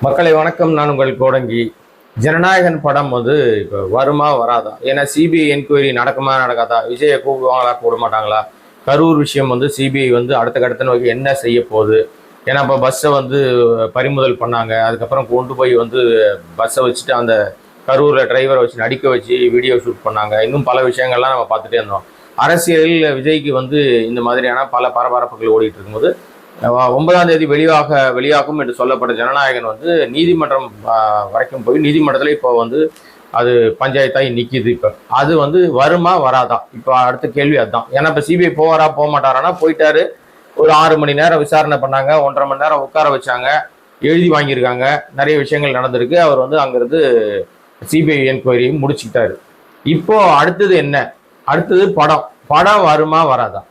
மக்களை வணக்கம். நான் உங்கள் கோடங்கி. ஜனநாயகன் படம் வந்து இப்போ வருமா வராதா? ஏன்னா சிபிஐ என்கொயரி நடக்குமா நடக்காதா? விஜயை கூப்பிடுவாங்களா கூப்பிட மாட்டாங்களா? கரூர் விஷயம் வந்து சிபிஐ வந்து அடுத்த கட்டத்தை நோக்கி என்ன செய்ய போகுது? ஏன்னா இப்போ பஸ்ஸை வந்து பறிமுதல் பண்ணாங்க. அதுக்கப்புறம் கொண்டு போய் வந்து பஸ்ஸை வச்சுட்டு அந்த கரூரில் டிரைவரை வச்சு நடிக்க வச்சு வீடியோ ஷூட் பண்ணாங்க. இன்னும் பல விஷயங்கள்லாம் நம்ம பார்த்துட்டே இருந்தோம். அரசியலில் விஜய்க்கு வந்து இந்த மாதிரியான பல பரபரப்புகள் ஓடிட்டு இருக்கும்போது 9ஆம் தேதி வெளியாகும் என்று சொல்லப்பட்ட ஜனநாயகன் வந்து நீதிமன்றம் வரைக்கும் போய் நீதிமன்றத்தில் இப்போ வந்து அது பஞ்சாயத்தாய் நிற்கிது. இப்போ அது வந்து வருமா வராதா? இப்போ அடுத்த கேள்வி அதுதான். ஏன்னா இப்போ சிபிஐ போவாரா போக மாட்டாரானா போயிட்டாரு. ஒரு 6 மணி நேரம் விசாரணை பண்ணாங்க, 1.5 மணி நேரம் உட்கார வச்சாங்க, எழுதி வாங்கியிருக்காங்க, நிறைய விஷயங்கள் நடந்திருக்கு. அவர் வந்து அங்கிருந்து சிபிஐ என்கொயரியும் முடிச்சுக்கிட்டாரு. இப்போ அடுத்தது என்ன? அடுத்தது படம் வருமா வராதா?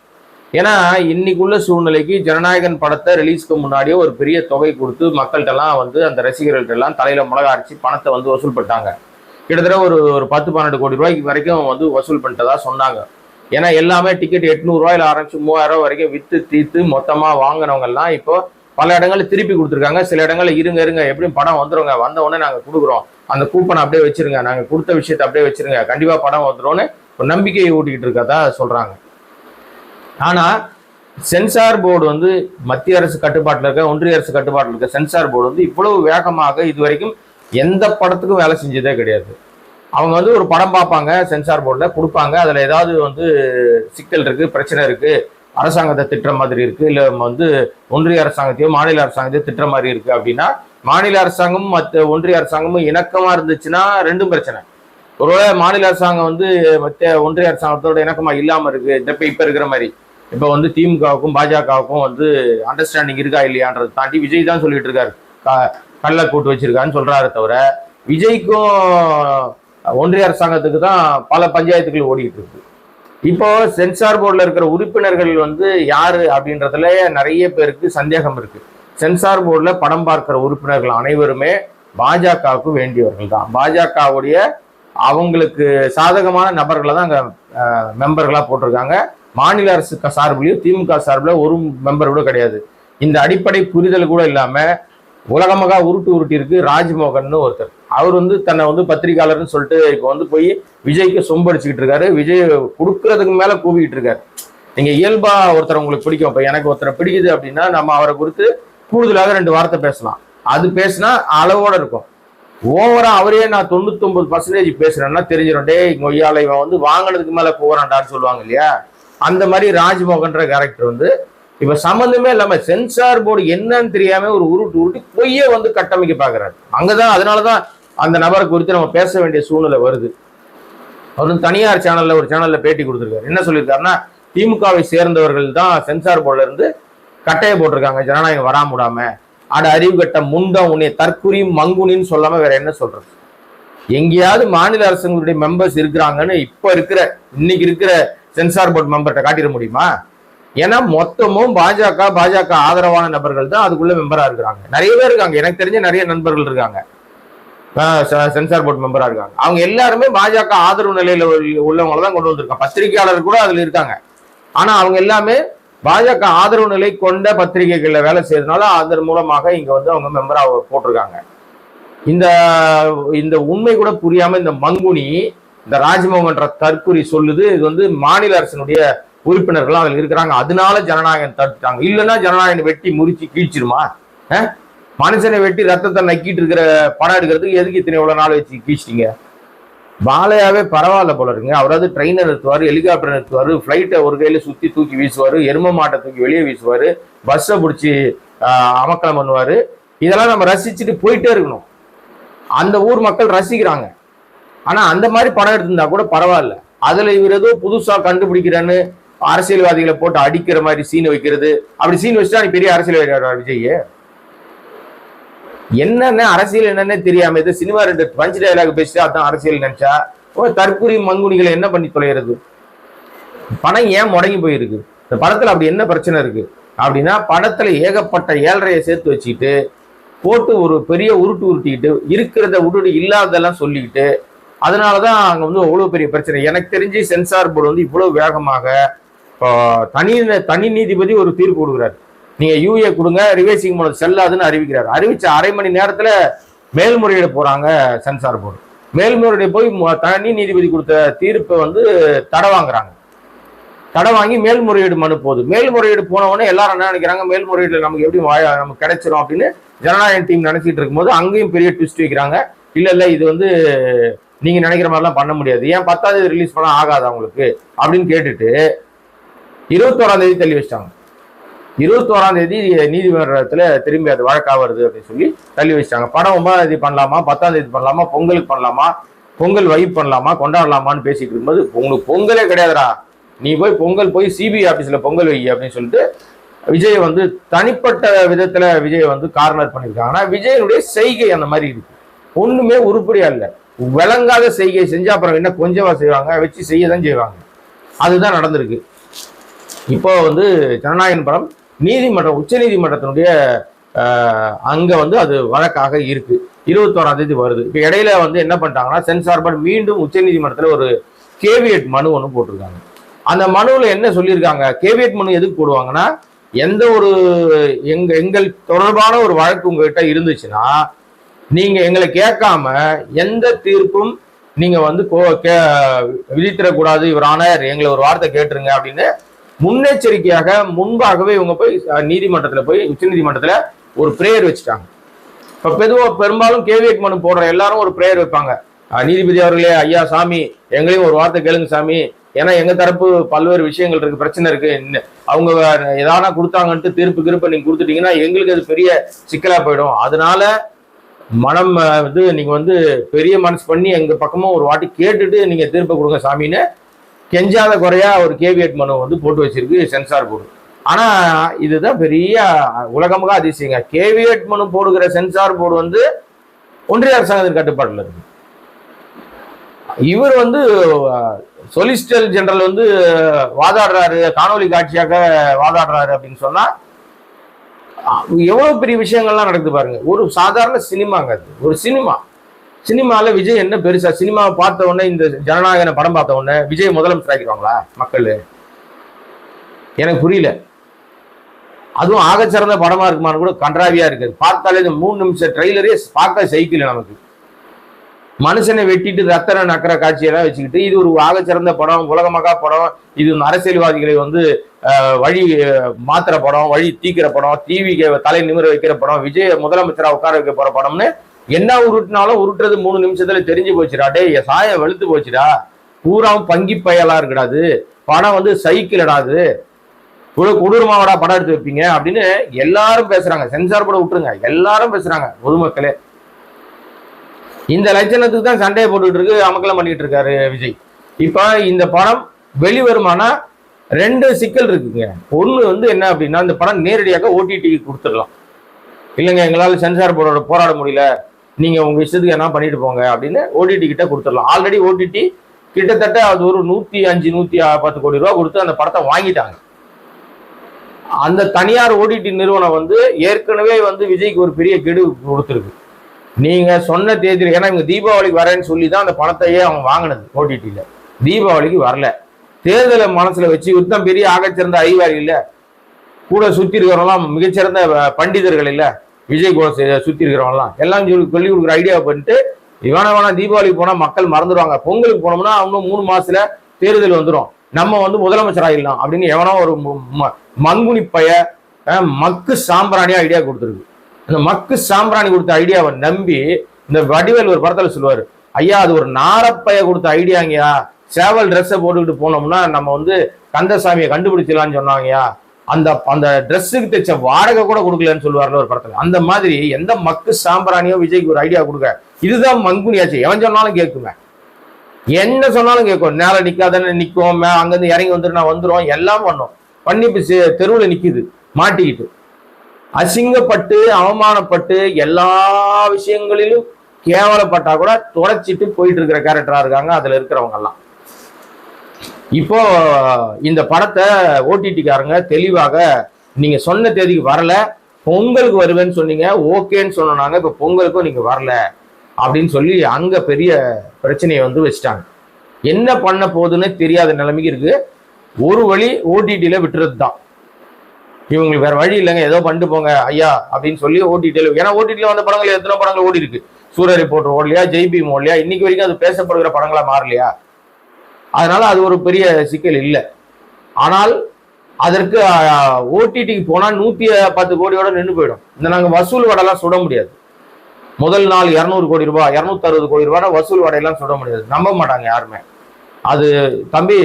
ஏன்னா இன்னைக்குள்ள சூழ்நிலைக்கு ஜனநாயகன் படத்தை ரிலீஸ்க்கு முன்னாடியே ஒரு பெரிய தொகை கொடுத்து மக்கள்கிட்டலாம் வந்து அந்த ரசிகர்கள்ட்ட எல்லாம் தலையில மிளகா அரைச்சி பணத்தை வந்து வசூல் பண்ணிட்டாங்க. கிட்டத்தட்ட ஒரு 10-12 கோடி ரூபாய்க்கு வரைக்கும் வந்து வசூல் பண்ணிட்டதா சொன்னாங்க. ஏன்னா எல்லாமே டிக்கெட் 800 ரூபாயில ஆரம்பிச்சு 3000 ரூபாய் வரைக்கும் வித்து தீர்த்து மொத்தமா வாங்கினவங்க எல்லாம் இப்போ பல இடங்கள்ல திருப்பி கொடுத்துருக்காங்க. சில இடங்கள்ல இருங்க எப்படியும் படம் வந்துருங்க, வந்த உடனே நாங்க கொடுக்குறோம், அந்த கூப்பனை அப்படியே வச்சிருங்க, நாங்க கொடுத்த விஷயத்தை அப்படியே வச்சிருங்க, கண்டிப்பா படம் வந்துரும்னு ஒரு நம்பிக்கையை ஊட்டிக்கிட்டு இருக்கதா சொல்றாங்க. ஆனா சென்சார் போர்டு வந்து மத்திய அரசு கட்டுப்பாட்டில் இருக்க, ஒன்றிய அரசு கட்டுப்பாட்டில் இருக்க சென்சார் போர்டு வந்து இவ்வளவு வேகமாக இதுவரைக்கும் எந்த படத்துக்கும் வேலை செஞ்சதே கிடையாது. அவங்க வந்து ஒரு படம் பார்ப்பாங்க, சென்சார் போர்டில் கொடுப்பாங்க, அதில் ஏதாவது வந்து சிக்கல் இருக்கு, பிரச்சனை இருக்கு, அரசாங்கத்தை திட்டுற மாதிரி இருக்கு, இல்லை வந்து ஒன்றிய அரசாங்கத்தையோ மாநில அரசாங்கத்தையோ திட்டுற மாதிரி இருக்கு அப்படின்னா மாநில அரசாங்கமும் மற்ற ஒன்றிய அரசாங்கமும் இணக்கமா இருந்துச்சுன்னா ரெண்டும் பிரச்சனை. ஒருவேளை மாநில அரசாங்கம் வந்து மற்ற ஒன்றிய அரசாங்கத்தோட இணக்கமா இல்லாம இருக்கு, இப்ப இருக்கிற மாதிரி இப்போ வந்து திமுகவுக்கும் பாஜகவுக்கும் வந்து அண்டர்ஸ்டாண்டிங் இருக்கா இல்லையான்றதை தாண்டி விஜய் தான் சொல்லிட்டு இருக்காரு, கள்ள கூட்டு வச்சிருக்கான்னு சொல்றாரு தவிர விஜய்க்கும் ஒன்றிய அரசாங்கத்துக்கு தான் பல பஞ்சாயத்துகள் ஓடிட்டு இருக்கு. இப்போ சென்சார் போர்டில் இருக்கிற உறுப்பினர்கள் வந்து யாரு அப்படின்றதுல நிறைய பேருக்கு சந்தேகம் இருக்கு. சென்சார் போர்டில் படம் பார்க்கிற உறுப்பினர்கள் அனைவருமே பாஜகவுக்கு வேண்டியவர்கள் தான். பாஜகவுடைய அவங்களுக்கு சாதகமான நபர்களை தான் அங்கே மெம்பர்களாக போட்டிருக்காங்க. மாநில அரசு சார்பிலையும் திமுக சார்பில் ஒரு மெம்பர் கூட கிடையாது. இந்த அடிப்படை புரிதல் கூட இல்லாம உலகமாக உருட்டி இருக்கு ராஜ்மோகன் ஒருத்தர். அவர் வந்து தன்னை வந்து பத்திரிகையாளர்னு சொல்லிட்டு இப்போ வந்து போய் விஜய்க்கு சொம்படிச்சுக்கிட்டு இருக்காரு. விஜய் கொடுக்கறதுக்கு மேல கூவிக்கிட்டு இருக்காரு. நீங்க இயல்பா ஒருத்தர் உங்களுக்கு பிடிக்கும், இப்போ எனக்கு ஒருத்தரை பிடிக்குது அப்படின்னா நம்ம அவரை குறித்து கூடுதலாக 2 வார்த்தை பேசலாம். அது பேசினா அளவோட இருக்கும். ஓவரா அவரே நான் 99% பேசுறேன்னா தெரிஞ்சிடும், டே கொய்யால இவன் வந்து வாங்கினதுக்கு மேல போறான்டான்னு சொல்லுவாங்க இல்லையா? அந்த மாதிரி ராஜ்மோகன்ற கேரக்டர் வந்து இப்ப சம்பந்தமே இல்லாம சென்சார் போர்டு என்னன்னு தெரியாம ஒரு உருட்டி பொய்யே வந்து கட்டமைக்க பாக்குறாரு. அங்கதான் அதனாலதான் அந்த நபரை குறித்து நம்ம பேச வேண்டிய சூழ்நிலை வருது. அவர் வந்து தனியார் சேனல்ல ஒரு சேனல்ல பேட்டி கொடுத்துருக்காரு. என்ன சொல்லியிருக்காருன்னா, திமுகவை சேர்ந்தவர்கள் தான் சென்சார் போர்டுல இருந்து கட்டையை போட்டிருக்காங்க ஜனநாயகம் வராம விடாம. அட அறிவு கட்ட முண்டம், உன்னை தற்குறி மங்குனின்னு சொல்லாம வேற என்ன சொல்றது? எங்கேயாவது மாநில அரசுகளுடைய மெம்பர்ஸ் இருக்கிறாங்கன்னு இன்னைக்கு இருக்கிற சென்சார் போர்டு மெம்பர்கிட்ட காட்டிட முடியுமா? ஏன்னா மொத்தமும் பாஜக ஆதரவான நபர்கள் தான் அதுக்குள்ள மெம்பரா இருக்கிறாங்க. நிறைய பேர் இருக்காங்க, எனக்கு தெரிஞ்ச நிறைய நண்பர்கள் இருக்காங்க சென்சார் போர்டு மெம்பரா இருக்காங்க. அவங்க எல்லாருமே பாஜக ஆதரவு நிலையில உள்ளவங்களை தான் கொண்டு வந்திருக்காங்க. பத்திரிகையாளர் கூட அதுல இருக்காங்க. ஆனா அவங்க எல்லாமே பாஜக ஆதரவு நிலை கொண்ட பத்திரிகைகள்ல வேலை செய்யறதுனால அதன் மூலமாக இங்க வந்து அவங்க மெம்பரா போட்டிருக்காங்க. இந்த உண்மை கூட புரியாம இந்த மங்குனி, இந்த ராஜ்மோகன்ற தற்குறி சொல்லுது இது வந்து மாநில அரசினுடைய உறுப்பினர்கள் அதில் இருக்கிறாங்க, அதனால ஜனநாயகம் தடுத்துட்டாங்க. இல்லைன்னா ஜனநாயகம் வெட்டி முறிச்சு கீழ்ச்சிருமா? மனுஷனை வெட்டி ரத்தத்தை நக்கிட்டு இருக்கிற படம் எடுக்கிறதுக்கு எதுக்கு இத்தனை எவ்வளவு நாள் வச்சு கீழ்ச்சிட்டீங்க? பாலையாவே பரவாயில்ல போல இருக்குங்க. அவராது ட்ரெயினர் நிறுத்துவாரு, ஹெலிகாப்டர் நிறுத்துவாரு, ஃபிளைட்டை ஒரு கையில சுத்தி தூக்கி வீசுவாரு, எரும மாட்டை தூக்கி வெளியே வீசுவாரு, பஸ்ஸை பிடிச்சி அமக்கலம் பண்ணுவாரு. இதெல்லாம் நம்ம ரசிச்சுட்டு போயிட்டே இருக்கணும். அந்த ஊர் மக்கள் ரசிக்கிறாங்க. ஆனா அந்த மாதிரி படம் எடுத்திருந்தா கூட பரவாயில்ல. அதுல இவர் ஏதோ புதுசா கண்டுபிடிக்கிறேன்னு அரசியல்வாதிகளை போட்டு அடிக்கிற மாதிரி சீன் வைக்கிறது. அப்படி சீன் வச்சுட்டா நீ பெரிய அரசியல்வாதி விஜய் என்னன்னு அரசியல் என்னன்னே தெரியாம இது சினிமா 2 பஞ்ச் டயலாக் பேசிட்டு அதான் அரசியல் நினைச்சா தற்குறி மங்குனிகளை என்ன பண்ணி தொலைகிறது? படம் ஏன் முடங்கி போயிருக்கு? இந்த படத்துல அப்படி என்ன பிரச்சனை இருக்கு அப்படின்னா, படத்துல ஏகப்பட்ட 7.5 சேர்த்து வச்சுக்கிட்டு போட்டு ஒரு பெரிய உருட்டிக்கிட்டு இருக்கிறத உருட்டு இல்லாததெல்லாம் சொல்லிக்கிட்டு அதனாலதான் அங்க வந்து அவ்வளவு பெரிய பிரச்சனை. எனக்கு தெரிஞ்சு சென்சார் போர்டு வந்து இவ்வளவு வேகமாக தனி நீதிபதி ஒரு தீர்ப்பு கொடுக்குறாரு. நீங்க யூஏ கொடுங்க, ரிவைசிங் மோடு செல்லாதுன்னு அறிவிக்கிறாரு. அறிவிச்ச அரை மணி நேரத்துல மேல்முறையீடு போறாங்க சென்சார் போர்டு. மேல்முறையீடு போய் தனி நீதிபதி கொடுத்த தீர்ப்பை வந்து தடை வாங்குறாங்க. தடை வாங்கி மேல்முறையீடு மனு போகுது. மேல்முறையீடு போனவொடனே எல்லாரும் என்ன நினைக்கிறாங்க, மேல்முறையீடு நமக்கு எப்படி நமக்கு கிடைச்சிரும் அப்படின்னு ஜனநாயக டீம் நினைச்சிட்டு இருக்கும்போது அங்கேயும் பெரிய ட்விஸ்ட் வைக்கிறாங்க. இல்ல இது வந்து நீங்க நினைக்கிற மாதிரிலாம் பண்ண முடியாது, ஏன் 10ஆம் தேதி ரிலீஸ் பண்ண ஆகாது அவங்களுக்கு அப்படின்னு கேட்டுட்டு 21ஆம் தேதி தள்ளி வச்சிட்டாங்க. 21ஆம் தேதி நீதிமன்றத்துல திரும்பி அது வழக்கா வருது அப்படின்னு சொல்லி தள்ளி வச்சிட்டாங்க. படம் 9ஆம் தேதி பண்ணலாமா, 10ஆம் தேதி பண்ணலாமா, பொங்கலுக்கு பண்ணலாமா, பொங்கல் வைப் பண்ணலாமா, கொண்டாடலாமான்னு பேசிட்டு இருக்கும்போது உங்களுக்கு பொங்கலே கிடையாதுடா, நீ போய் பொங்கல் போய் சிபிஐ ஆபீஸ்ல பொங்கல் வை அப்படின்னு சொல்லிட்டு விஜய் வந்து தனிப்பட்ட விதத்துல விஜய் வந்து கார்னர் பண்ணியிருக்காங்க. ஆனா விஜயனுடைய செய்கை அந்த மாதிரி இருக்கு, ஒண்ணுமே உருப்படியா இல்லை. விளங்காத செய்கை செஞ்சா அப்புறம் என்ன கொஞ்சமா செய்வாங்க, வச்சு செய்யதான் செய்வாங்க. அதுதான் நடந்திருக்கு. இப்போ வந்து ஜனநாயகன் படம் நீதிமன்றம், உச்ச நீதிமன்றத்தினுடைய அங்க வந்து அது வழக்காக இருக்கு. 21ஆம் தேதி வருது. இப்போ இடையில வந்து என்ன பண்ணிட்டாங்கன்னா சென்சார் போர்டு மீண்டும் உச்ச நீதிமன்றத்துல ஒரு கேவியட் மனு ஒன்று போட்டிருக்காங்க. அந்த மனுவில் என்ன சொல்லியிருக்காங்க, கேவியட் மனு எதுக்கு போடுவாங்கன்னா, எந்த ஒரு எங்கள் தொடர்பான ஒரு வழக்கு உங்ககிட்ட இருந்துச்சுன்னா நீங்க எங்களை கேட்காம எந்த தீர்ப்பும் நீங்க வந்து விதித்திடக்கூடாது, இவர் ஆனர் எங்களை ஒரு வார்த்தை கேட்டுருங்க அப்படின்னு முன்னெச்சரிக்கையாக முன்பாகவே இவங்க போய் நீதிமன்றத்துல போய் உச்ச நீதிமன்றத்துல ஒரு பிரேயர் வச்சுட்டாங்க. இப்ப பெரும்பாலும் கேவியட் மனு போடுற எல்லாரும் ஒரு பிரேயர் வைப்பாங்க, நீதிபதி அவர்களே ஐயா சாமி எங்களையும் ஒரு வார்த்தை கேளுங்க சாமி, ஏன்னா எங்க தரப்பு பல்வேறு விஷயங்கள் இருக்கு, பிரச்சனை இருக்கு, அவங்க எதானா கொடுத்தாங்கன்ட்டு தீர்ப்பு நீங்க கொடுத்துட்டீங்கன்னா எங்களுக்கு அது பெரிய சிக்கலா போயிடும், அதனால மனம் வந்து நீங்க வந்து பெரிய மனசு பண்ணி எங்க பக்கமும் ஒரு வாட்டி கேட்டுட்டு நீங்க தீர்ப்பு கொடுங்க சாமின்னு கெஞ்சாத குறையா ஒரு கேவியட் மனு வந்து போட்டு வச்சிருக்கு சென்சார் போர்டு. ஆனா இதுதான் பெரிய உலகமாக அதிசயங்க, கேவியட் மனு போடுகிற சென்சார் போர்டு வந்து ஒன்றிய அரசாங்கத்தின் கட்டுப்பாட்டில் இருக்கு. இவர் வந்து சொலிசிட்டர் ஜெனரல் வந்து வாதாடுறாரு, காணொலி காட்சியாக வாதாடுறாரு அப்படின்னு சொன்னா எவ்வளவு பெரிய விஷயங்கள்லாம் நடக்குது பாருங்க. ஒரு சாதாரண சினிமாங்க, அது ஒரு சினிமால விஜய் என்ன பெருசா, சினிமாவை பார்த்த உடனே இந்த ஜனநாயகன படம் பார்த்த உடனே விஜய் முதலமைச்சர் ஆக்கிடுவாங்களா மக்கள்? எனக்கு புரியல. அதுவும் ஆகச்சிறந்த படமா இருக்குமான்னு கூட கன்றாவியா இருக்குது. பார்த்தாலே இந்த 3 நிமிஷம் ட்ரெய்லரே பார்க்க சைக்கிள் நமக்கு. மனுஷனை வெட்டிட்டு ரத்தன நக்கற காட்சியெல்லாம் வச்சுக்கிட்டு இது ஒரு ஆகச்சிறந்த படம், உலகமகா படம், இது அரசியல்வாதிகளை வந்து வழி மாத்திர படம், வழி தீக்கிற படம், டிவிக்கு தலை நிமிர வைக்கிற படம், விஜய் முதலமைச்சரா உட்கார வைக்க போற படம்னு என்ன உருட்டினாலும் உருட்டுறது 3 நிமிஷத்துல தெரிஞ்சு போச்சுடா. டே சாயம் வெளுத்து போச்சுடா, பூராவும் பங்கி பயலா இருக்கடாது, படம் வந்து சைக்கிள் இடாது, கொடூரமாவடா படம் எடுத்து வைப்பீங்க அப்படின்னு எல்லாரும் பேசுறாங்க. சென்சார் போர்டு விட்டுருங்க, எல்லாரும் பேசுறாங்க பொதுமக்களே. இந்த லட்சணத்துக்கு தான் சண்டையை போட்டுட்டு இருக்கு, அமக்கலம் பண்ணிட்டு இருக்காரு விஜய். இப்ப இந்த படம் வெளிவருமானா 2 சிக்கல் இருக்குங்க. ஒண்ணு வந்து என்ன அப்படின்னா, இந்த படம் நேரடியாக ஓடிடிக்கு கொடுத்துடலாம். இல்லைங்க எங்களால் சென்சார் போர்டோட போராட முடியல, நீங்க உங்க இஷ்டத்துக்கு என்ன பண்ணிட்டு போங்க அப்படின்னு ஓடிடி கிட்ட கொடுத்துடலாம். ஆல்ரெடி ஓடிடி கிட்டத்தட்ட அது ஒரு 105-110 கோடி ரூபா கொடுத்து அந்த படத்தை வாங்கிட்டாங்க. அந்த தனியார் ஓடிடி நிறுவனம் வந்து ஏற்கனவே வந்து விஜய்க்கு ஒரு பெரிய கெடு கொடுத்துருக்கு. நீங்க சொன்ன தேதியில், ஏன்னா இவங்க தீபாவளிக்கு வரேன்னு சொல்லி தான் அந்த பணத்தையே அவங்க வாங்கினது ஓடிடியில. தீபாவளிக்கு வரல, தேர்தலை மனசுல வச்சு யுத்தம் பெரிய ஆகச்சிறந்த அறிவாளி இல்ல, கூட சுத்தி இருக்கிறவங்களாம் மிகச்சிறந்த பண்டிதர்கள் இல்ல, விஜய் கூட சுத்தி இருக்கிறவங்கலாம் எல்லாம் சொல்லி கொடுக்குற ஐடியா பண்ணிட்டு வேணா தீபாவளிக்கு போனா மக்கள் மறந்துடுவாங்க, பொங்கலுக்கு போனோம்னா இன்னும் 3 மாசத்துல தேர்தல் வந்துடும், நம்ம வந்து முதலமைச்சர் ஆகிடலாம் அப்படின்னு எவனோ ஒரு மங்குனி பைய மக்கு சாம்பிராணியா ஐடியா கொடுத்துருக்கு. அந்த மக்கு சாம்பிராணி கொடுத்த ஐடியாவை நம்பி இந்த வடிவேல் ஒரு படத்துல சொல்லுவாரு, ஐயா அது ஒரு நாரப்பைய கொடுத்த ஐடியாங்கயா, சேவல் ட்ரெஸ்ஸை போட்டுக்கிட்டு போனோம்னா நம்ம வந்து கந்தசாமியை கண்டுபிடிச்சிடலான்னு சொன்னாங்கயா, அந்த ட்ரெஸ்ஸுக்கு தைச்ச வாடகை கூட கொடுக்கலன்னு சொல்லுவார்ல ஒரு படத்துல. அந்த மாதிரி எந்த மக்கு சாம்பிராணியோ விஜய்க்கு ஒரு ஐடியா கொடுக்க, இதுதான் மங்குனியாச்சு, எவன் சொன்னாலும் கேட்குமே, என்ன சொன்னாலும் கேட்கும், நேரம் நிக்காதானே நிற்கும், அங்கிருந்து இறங்கி வந்துட்டு நான் வந்துடும், எல்லாம் பண்ணோம் பண்ணி தெருவில் நிக்குது மாட்டிக்கிட்டு, அசிங்கப்பட்டு அவமானப்பட்டு எல்லா விஷயங்களிலும் கேவலப்பட்டா கூட தொடச்சிட்டு போயிட்டு இருக்கிற கேரக்டரா இருக்காங்க அதுல இருக்கிறவங்க எல்லாம். இப்போ இந்த படத்தை ஓடிடிக்காரங்க தெளிவாக நீங்க சொன்ன தேதிக்கு வரல, பொங்கலுக்கு வருவேன்னு சொன்னீங்க, ஓகேன்னு சொன்னாங்க, இப்ப பொங்கலுக்கும் நீங்க வரல அப்படின்னு சொல்லி அங்க பெரிய பிரச்சனையை வந்து வச்சுட்டாங்க. என்ன பண்ண போகுதுன்னு தெரியாத நிலைமைக்கு இருக்கு. ஒரு வழி ஓடிடியில விட்டுறது தான். இவங்களுக்கு வேற வழி இல்லைங்க, ஏதோ பண்ணிட்டு போங்க ஐயா அப்படின்னு சொல்லி ஓடிடியில், ஏன்னா ஓடிடியில் வந்த படங்கள் எத்தனை படங்கள் ஓடி இருக்கு, சூரிய ரிப்போர்ட்டர் ஓடலையா, ஜெய்பீம் ஓடலையா, இன்னைக்கு வரைக்கும் அது பேசப்படுகிற படங்களா மாறலையா? அதனால அது ஒரு பெரிய சிக்கல் இல்லை. ஆனால் அதற்கு ஓடிடிக்கு போனா 110 கோடியோட நின்று போயிடும். இந்த நாங்கள் வசூல் வடையெல்லாம் சுட முடியாது. முதல் நாள் 200 கோடி ரூபாய் 260 கோடி ரூபாய் வசூல் வடையெல்லாம் சுட முடியாது, நம்ப மாட்டாங்க யாருமே. அது தம்பி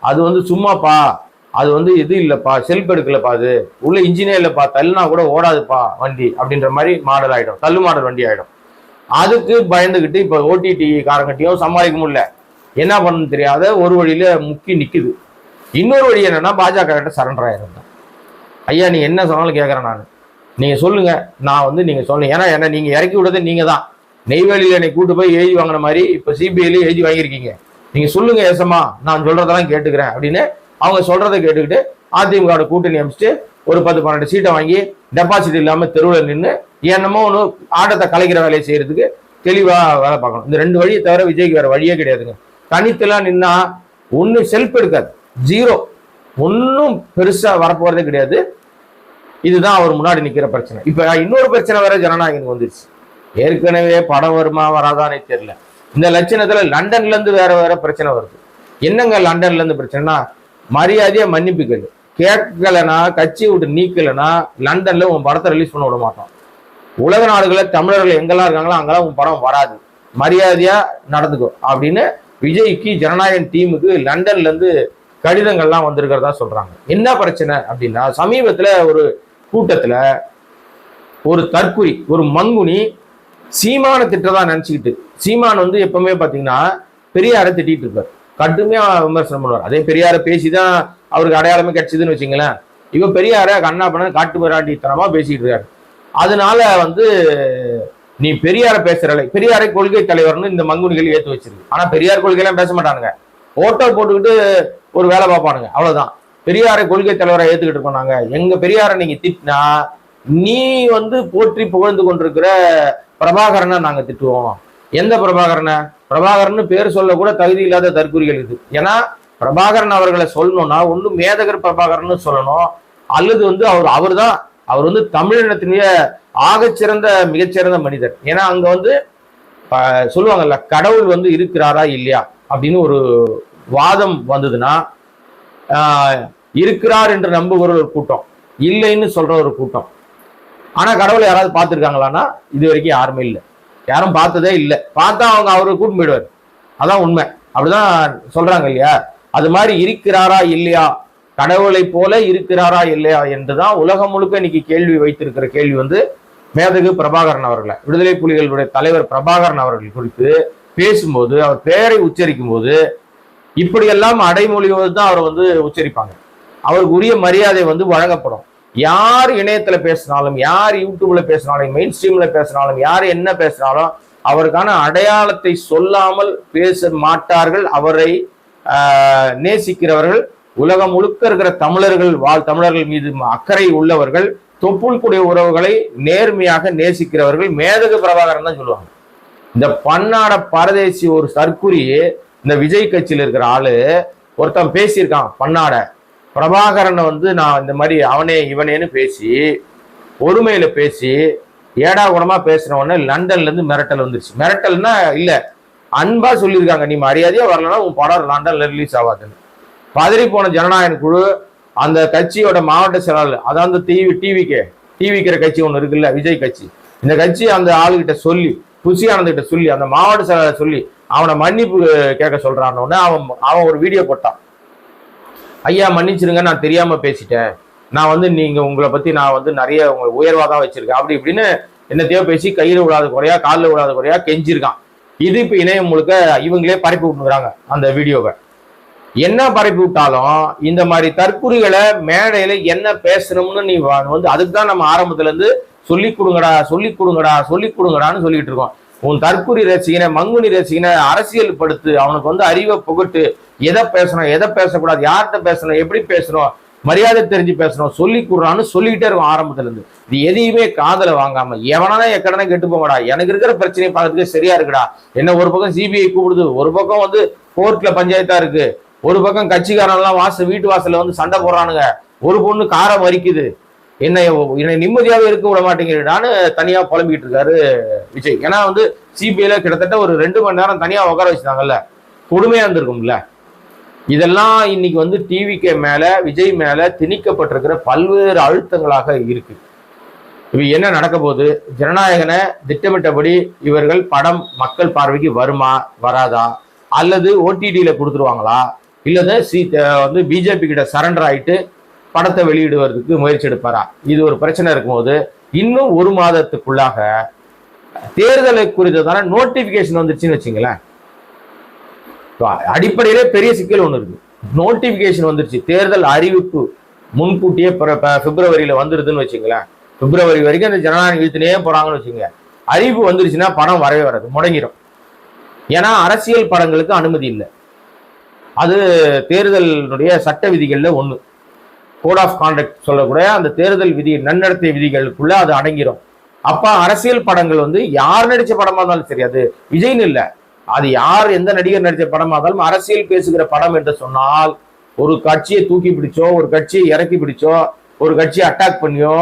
அது வந்து சும்மாப்பா, அது வந்து இது இல்லைப்பா, செல்ஃப் எடுக்கலப்பா, அது உள்ள இன்ஜினே இல்லைப்பா, தள்ளுனா கூட ஓடாதுப்பா வண்டி அப்படின்ற மாதிரி மாடல் ஆகிடும், தள்ளு மாடல் வண்டி ஆகிடும். அதுக்கு பயந்துக்கிட்டு இப்போ ஓடிடி காரங்கட்டியும் சமாளிக்க முடியல, என்ன பண்ணு தெரியாத ஒரு வழியில முக்கி நிற்குது. இன்னொரு வழி என்னன்னா பாஜக கிட்ட சரண்டர் ஆயிருந்தேன். ஐயா நீங்க என்ன சொன்னாலும் கேட்குறேன் நான், நீங்க சொல்லுங்க, நான் வந்து நீங்க சொல்லுங்க, ஏன்னா என்ன நீங்க இறக்கி விடுறது நீங்க தான். நெய்வேலியில் என்னை கூட்டு போய் எழுதி வாங்கின மாதிரி இப்போ சிபிஐல எழுதி வாங்கியிருக்கீங்க, நீங்க சொல்லுங்க ஏசமா, நான் சொல்றதெல்லாம் கேட்டுக்கிறேன் அப்படின்னு அவங்க சொல்றதை கேட்டுக்கிட்டு அதிமுக கூட்டணி அமைச்சிட்டு ஒரு 10-12 சீட்டை வாங்கி டெபாசிட் இல்லாம தெருவில் நின்று என்னமோ ஒன்று ஆட்டத்தை கலைக்கிற வேலையை செய்யறதுக்கு தெளிவா வேலை பார்க்கணும். இந்த 2 வழியை தவிர விஜய்க்கு வேற வழியே கிடையாதுங்க. தனித்தெல்லாம் நின்னா ஒண்ணு செல்ஃப் எடுக்காது, ஜீரோ, ஒன்னும் பெருசா வரப்போறதே கிடையாது. இதுதான் அவர் முன்னாடி நிக்கிற பிரச்சனை. இப்ப இன்னொரு பிரச்சனை வேற ஜனநாயகம் வந்துருச்சு. ஏற்கனவே படம் வருமா வராதானே தெரியல, இந்த லட்சணத்துல லண்டன்ல இருந்து வேற வேற பிரச்சனை வருது. என்னங்க லண்டன்ல இருந்து பிரச்சனைனா, மரியாதையா மன்னிப்பு கேளு, கேட்கலனா கட்சியை விட்டு நீக்கலனா லண்டன்ல உன் படத்தை ரிலீஸ் பண்ண விட மாட்டோம். உலக நாடுகளில் தமிழர்கள் எங்கெல்லாம் இருக்காங்களோ அங்கெல்லாம் உன் படம் வராது, மரியாதையா நடந்துக்கோ அப்படின்னு விஜய்க்கு ஜனநாயகன் டீமுக்கு லண்டன்ல இருந்து கடிதங்கள்லாம் வந்திருக்கிறதா சொல்றாங்க. என்ன பிரச்சனை அப்படின்னா, சமீபத்துல ஒரு கூட்டத்துல ஒரு தற்குறி, ஒரு மங்குனி சீமான திட்டதான் நினைச்சுக்கிட்டு, சீமான் வந்து எப்பவுமே பாத்தீங்கன்னா பெரியாரை திட்டிட்டு இருப்பார், கடுமையா விமர்சனம் பண்ணுவார். அதே பெரியாரை பேசிதான் அவருக்கு அடையாளமே கிடைச்சதுன்னு வச்சுங்களேன். இவ பெரியார கண்ணா பண்ண காட்டு மிராண்டித்தனமா பேசிட்டு இருக்காரு. அதனால வந்து நீ பெரியார பேசுறலை, பெரியாரை கொள்கை தலைவர்னு இந்த மங்குனிகள் ஏத்து வச்சிருக்கு. ஆனா பெரியார் கொள்கையெல்லாம் பேச மாட்டானுங்க, ஓட்டோ போட்டுக்கிட்டு ஒரு வேலை பார்ப்பானுங்க, அவ்வளவுதான். பெரியாரை கொள்கை தலைவரை ஏத்துக்கிட்டு இருக்கோம் நாங்க. எங்க பெரியாரை நீங்க திட்டினா நீ வந்து போற்றி புகழ்ந்து கொண்டிருக்கிற பிரபாகரனை நாங்க திட்டுவோம். எந்த பிரபாகரனை? பிரபாகரன் பேர் சொல்ல கூட தகுதி இல்லாத தற்குறிகள் இது. ஏன்னா பிரபாகரன் அவர்களை சொல்லணும்னா ஒண்ணு மேதகர் பிரபாகரன் சொல்லணும், அல்லது வந்து அவர் வந்து தமிழினத்தினுடைய ஆகச்சிறந்த மிகச்சிறந்த மனிதர். ஏன்னா அங்க வந்து சொல்லுவாங்கல்ல, கடவுள் வந்து இருக்கிறாரா இல்லையா அப்படின்னு ஒரு வாதம் வந்ததுன்னா, இருக்கிறார் என்று நம்புகிற ஒரு கூட்டம், இல்லைன்னு சொல்ற ஒரு கூட்டம். ஆனா கடவுளை யாராவது பார்த்துருக்காங்களான்னா இது வரைக்கும் யாருமே இல்லை, யாரும் பார்த்ததே இல்லை. பார்த்தா அவங்க அவரை கூட்டு போயிடுவார், அதான் உண்மை. அப்படிதான் சொல்றாங்க இல்லையா? அது மாதிரி இருக்கிறாரா இல்லையா, கடவுளை போல இருக்கிறாரா இல்லையா என்றுதான் உலகம் முழுக்க இன்னைக்கு கேள்வி வைத்திருக்கிற கேள்வி வந்து மேதகு பிரபாகரன் அவர்களை, விடுதலை புலிகளுடைய தலைவர் பிரபாகரன் அவர்கள் குறித்து பேசும்போது, அவர் பெயரை உச்சரிக்கும் போது இப்படியெல்லாம் அடைமொழியோடு தான் அவர் வந்து உச்சரிப்பாங்க. அவருக்கு உரிய மரியாதை வந்து வழங்கப்படும். யார் இணையத்துல பேசினாலும், யார் யூடியூப்ல பேசினாலும், மெயின் ஸ்ட்ரீம்ல பேசினாலும், யார் என்ன பேசினாலும் அவருக்கான அடையாளத்தை சொல்லாமல் பேச மாட்டார்கள். அவரை நேசிக்கிறவர்கள், உலகம் முழுக்க இருக்கிற தமிழர்கள் மீது அக்கறை உள்ளவர்கள், தொப்புள் கூடிய உறவுகளை நேர்மையாக நேசிக்கிறவர்கள் மேதகு பிரபாகரன் தான் சொல்லுவாங்க. இந்த பன்னாட பரதேசி ஒரு சர்க்குரி, இந்த விஜய் கட்சியில் இருக்கிற ஆளு ஒருத்தன் பேசியிருக்கான், பன்னாட பிரபாகரனை வந்து நான் இந்த மாதிரி அவனே இவனேன்னு பேசி, ஒருமையில பேசி ஏடா குணமா பேசுன உடனே லண்டன்ல இருந்து மிரட்டல் வந்துருச்சு. மிரட்டல்னா இல்ல, அன்பா சொல்லியிருக்காங்க, நீ மரியாதையா வரலன்னா உன் படம் லண்டன்ல ரிலீஸ் ஆகாதுன்னு. பதறி போன ஜனநாயக குழு அந்த கட்சியோட மாவட்ட செயலாளர், அதாவது டிவிக்கிற கட்சி ஒன்று இருக்குல்ல, விஜய் கட்சி, இந்த கட்சி அந்த ஆளுகிட்ட சொல்லி, புசி ஆனந்த் சொல்லி, அந்த மாவட்ட செயலாளர் சொல்லி அவனை மன்னிப்பு கேட்க சொல்றான்னு அவன் ஒரு வீடியோ போட்டான். ஐயா மன்னிச்சிருங்க, நான் தெரியாம பேசிட்டேன், நான் வந்து நீங்க உங்களை பத்தி நான் வந்து நிறைய உங்களை உயர்வாதான் வச்சிருக்கேன் அப்படி இப்படின்னு என்னத்தையோ பேசி கையில விழாத குறையா காலில் விழாத குறையா கெஞ்சிருக்கான். இது இப்ப இணையம் முழுக்க இவங்களே பரப்பி விட்டுறாங்க அந்த வீடியோவை. என்ன பரப்பி விட்டாலும் இந்த மாதிரி தற்குறிகளை மேடையில என்ன பேசணும்னு நீ வந்து அதுக்கு தான் நம்ம ஆரம்பத்துல இருந்து சொல்லிக் கொடுங்கடான்னு சொல்லிட்டு இருக்கோம். உன் தற்குறி ரசிகனை, மங்குனி ரசிகனை அரசியல் படுத்து, அவனுக்கு வந்து அறிவை புகட்டு, எதை பேசணும் எதை பேசக்கூடாது, யார்கிட்ட பேசணும் எப்படி பேசணும், மரியாதை தெரிஞ்சு பேசணும் சொல்லி கொடுறான்னு சொல்லிக்கிட்டே இருக்கும் ஆரம்பத்துல இருந்து. இது எதையுமே காதல வாங்காம எவனானா எக்கடனா கெட்டு போங்கடா, எனக்கு இருக்கிற பிரச்சனையை பார்க்கறதுக்கு சரியா இருக்குடா. என்ன ஒரு பக்கம் சிபிஐ கூப்பிடுது, ஒரு பக்கம் வந்து கோர்ட்ல பஞ்சாயத்தா இருக்கு, ஒரு பக்கம் கட்சிக்காரெல்லாம் வீட்டு வாசல்ல வந்து சண்டை போடுறானுங்க, ஒரு பொண்ணு காரை மறிக்குது, என்னை நிம்மதியாவே இருக்க விட மாட்டேங்கிறான்னு தனியா புலம்பிக்கிட்டு இருக்காரு விஜய். ஏன்னா வந்து சிபிஐல கிட்டத்தட்ட ஒரு 2 மணி நேரம் தனியா உட்கார வச்சுட்டாங்கல்ல, கொடுமையா இருந்திருக்கும்ல. இதெல்லாம் இன்னைக்கு வந்து டிவிக்கு மேல விஜய் மேல திணிக்கப்பட்டிருக்கிற பல்வேறு அழுத்தங்களாக இருக்கு. இப்ப என்ன நடக்க போகுது? ஜனநாயகனை திட்டமிட்டபடி இவர்கள் படம் மக்கள் பார்வைக்கு வருமா வராதா, அல்லது ஓடிடியில கொடுத்துருவாங்களா, இல்லது வந்து பிஜேபி கிட்ட சரண்டர் ஆயிட்டு படத்தை வெளியிடுவதற்கு முயற்சி எடுப்பாரா? இது ஒரு பிரச்சனை இருக்கும்போது இன்னும் 1 மாதத்துக்குள்ளாக தேர்தலை குறித்ததான நோட்டிபிகேஷன் வந்துருச்சுன்னு வச்சுங்களேன். அடிப்படையிலே பெரிய சிக்கல் ஒண்ணு இருக்கு. நோட்டிபிகேஷன் வந்துருச்சு, தேர்தல் அறிவிப்பு முன்கூட்டியே பிப்ரவரியில வந்துருதுன்னு வச்சுங்களேன். பிப்ரவரி வரைக்கும் அந்த ஜனநாயகம் இழுத்துனே போறாங்கன்னு வச்சுங்க. அறிவிப்பு வந்துருச்சுன்னா படம் வரவே வராது, முடங்கிடும். ஏன்னா அரசியல் படங்களுக்கு அனுமதி இல்லை. அது தேர்தலுடைய சட்ட விதிகள்ல ஒண்ணு. கோட் ஆஃப் கான்டக்ட் சொல்லக்கூடிய அந்த தேர்தல் விதி நன்னடத்தை விதிகளுக்குள்ள அது அடங்கிடும். அப்ப அரசியல் படங்கள் வந்து யார் நடிச்ச படமா இருந்தாலும் சரி, அது விஜய்னு இல்லை, அது யார் எந்த நடிகர் நடிச்ச படமா இருந்தாலும் அரசியல் பேசுகிற படம் என்று சொன்னால், ஒரு கட்சியை தூக்கி பிடிச்சோ, ஒரு கட்சியை இறக்கி பிடிச்சோ, ஒரு கட்சியை அட்டாக் பண்ணியோ,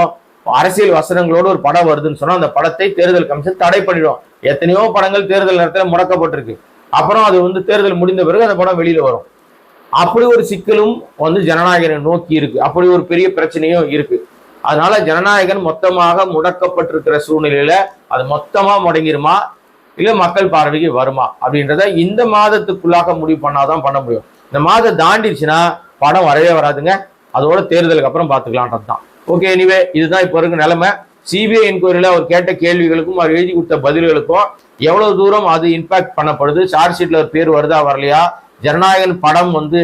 அரசியல் வசனங்களோடு ஒரு படம் வருதுன்னு சொன்னா அந்த படத்தை தேர்தல் கமிஷன் தடை பண்ணிடும். எத்தனையோ படங்கள் தேர்தல் நேரத்தில் முடக்கப்பட்டிருக்கு. அப்புறம் அது வந்து தேர்தல் முடிந்த பிறகு அந்த படம் வெளியில வரும். அப்படி ஒரு சிக்கலும் வந்து ஜனநாயகனை நோக்கி இருக்கு. அப்படி ஒரு பெரிய பிரச்சனையும் இருக்கு. அதனால ஜனநாயகன் மொத்தமாக முடக்கப்பட்டிருக்கிற சூழ்நிலையில அது மொத்தமா முடங்கிருமா, இல்ல மக்கள் பார்வைக்கு வருமா அப்படின்றத இந்த மாதத்துக்குள்ளாக முடிவு பண்ணாதான் பண்ண முடியும். இந்த மாதம் தாண்டிடுச்சுன்னா படம் வரவே வராதுங்க. அதோட தேர்தலுக்கு அப்புறம் பார்த்துக்கலான்றது தான். ஓகே, எனிவே இதுதான் இப்போ இருக்க நிலைமை. சிபிஐ என்கொயரியில அவர் கேட்ட கேள்விகளுக்கும் அவர் எழுதி கொடுத்த பதில்களுக்கும் எவ்வளவு தூரம் அது இம்பாக்ட் பண்ணப்படுது, சார்ஜ் ஷீட்ல ஒரு பேர் வருதா வரலையா, ஜனநாயகன் படம் வந்து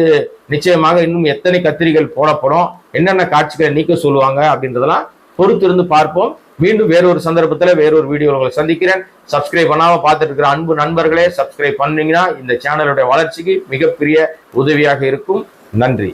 நிச்சயமாக இன்னும் எத்தனை கத்திரிகள் போடப்படும், என்னென்ன காட்சிகளை நீக்க சொல்லுவாங்க அப்படின்றதெல்லாம் பொறுத்திருந்து பார்ப்போம். மீண்டும் வேறொரு சந்தர்ப்பத்துல வேறொரு வீடியோ உங்களை சந்திக்கிறேன். சப்ஸ்கிரைப் பண்ணாம பார்த்துட்டு இருக்கிற அன்பு நண்பர்களே, சப்ஸ்கிரைப் பண்ணீங்கன்னா இந்த சேனலுடைய வளர்ச்சிக்கு மிகப்பெரிய உதவியாக இருக்கும். நன்றி.